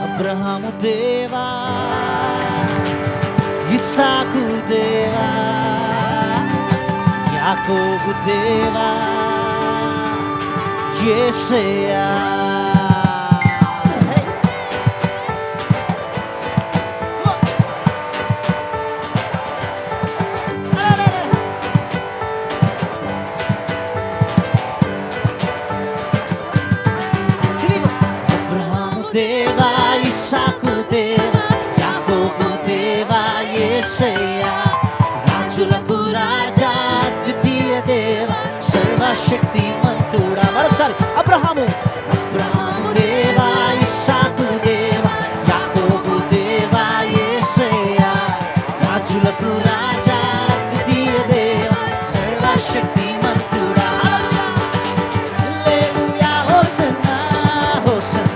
అబ్రహాము దేవా, ఇస్సాకు దేవా, యాకోబు దేవా, యేసయ్యా. దేవా, ఇస్సాకు దేవా, యాకోబు దేవా, యేసయ్యా. రాజులకు రాజా, ద్వితీయ దేవా, సర్వశక్తిమంతుడా. మరొకసారి అబ్రహాము దేవా, ఇస్సాకు దేవా, యాకోబు దేవా, యేసయ్యా. రాజులకు రాజా, ద్వితీయ దేవా, సర్వశక్తిమంతుడా. హల్లెలూయా, హోసన్నా, హోసన్నా.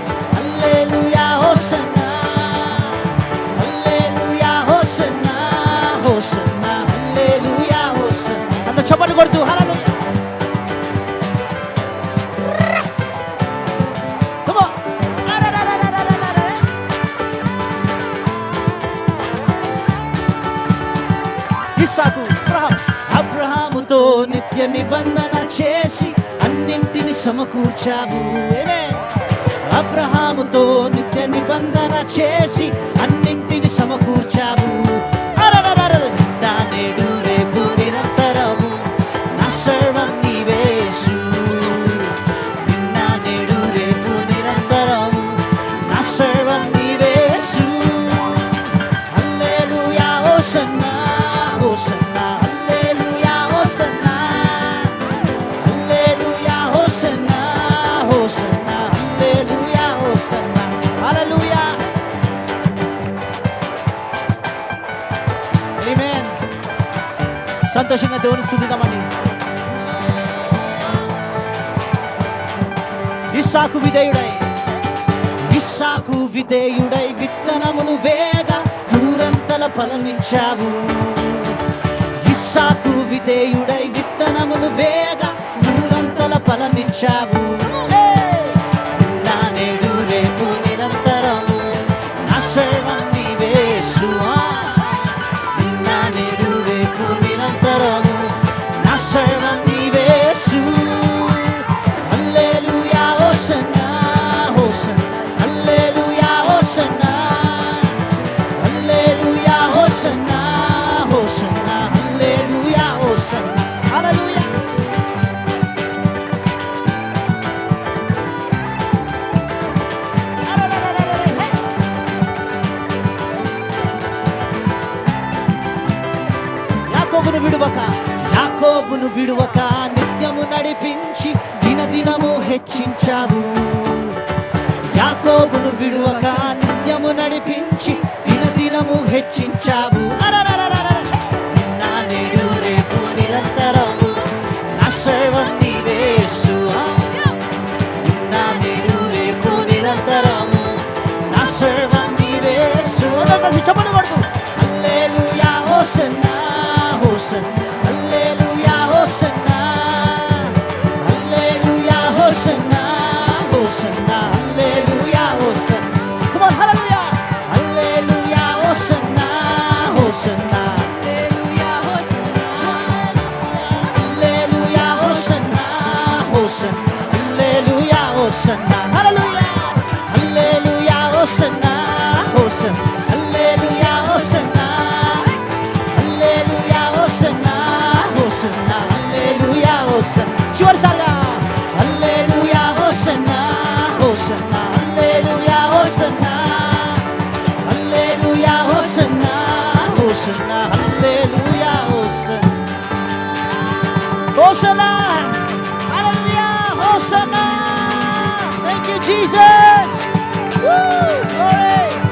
చప్పట్లు కొడుతూ హల్లెలూయా. ఇస్సాకు అబ్రహాముతో నిత్య నిబంధన చేసి అన్నింటిని సమకూర్చావు. అబ్రహాముతో నిత్య నిబంధన చేసి అన్నింటిని సమకూర్చావు. నిన్న నేడు రేపు నిరంతరము నా సర్వం నీవే యేసు. నిన్న నేడు రేపు నిరంతరము నా సర్వం నీవే యేసు. హల్లెలూయా, hosanna, hosanna, hallelujah, hosanna, hallelujah, hosanna, hosanna, hallelujah, hosanna, హల్లెలూయా. ఆమేన్. సంతోషంగా దేవుని స్తుతిద్దామని. ఇస్సాకు విధేయుడై విత్తనమును వేగ నూరంతల ఫలమిచ్చావు. ఇస్సాకు విధేయుడై విత్తనమును వేగ నూరంతల ఫలమిచ్చావు. నేడు రేపు నిరంతరము నా సర్వం నీవే యేసు. నిన్న నేడు రేపు నిరంతరము నా సర్వం నీవే యేసు. హల్లెలూయా, hosanna, hosanna, hallelujah, hosanna, hallelujah, hosanna, hosanna, hallelujah, hosanna, హల్లెలూయా. యాకోబును విడువక నిత్యము నడిపించి దినదినము హెచ్చించావు. యాకోబును విడువక నిత్యము నడిపించి దినదినము హెచ్చించావు. నిన్న నేడు రేపు నిరంతరము నా సర్వం నీవే యేసు. నిన్న నేడు రేపు నిరంతరము నా సర్వం నీవే యేసు. కలిసి చప్పట్లు కొడుతూ hallelujah, hosanna, hosanna, hallelujah, hosanna, hallelujah, hosanna, hosanna, hallelujah, hosanna. Come on, hallelujah. Hallelujah, hosanna, hosanna, hallelujah, hosanna, hallelujah, hosanna, hosanna, hallelujah, hosanna, hallelujah, hallelujah, hosanna, hosanna, hallelujah, hosanna, hallelujah, hosanna, hosanna, hallelujah, hosanna. చివరిసారిగా hallelujah, hosanna, hosanna, hallelujah, hosanna, hallelujah, hosanna, hosanna, hallelujah, hosanna, hosanna, hallelujah, hosanna. Thank you, Jesus. Woo! Glory.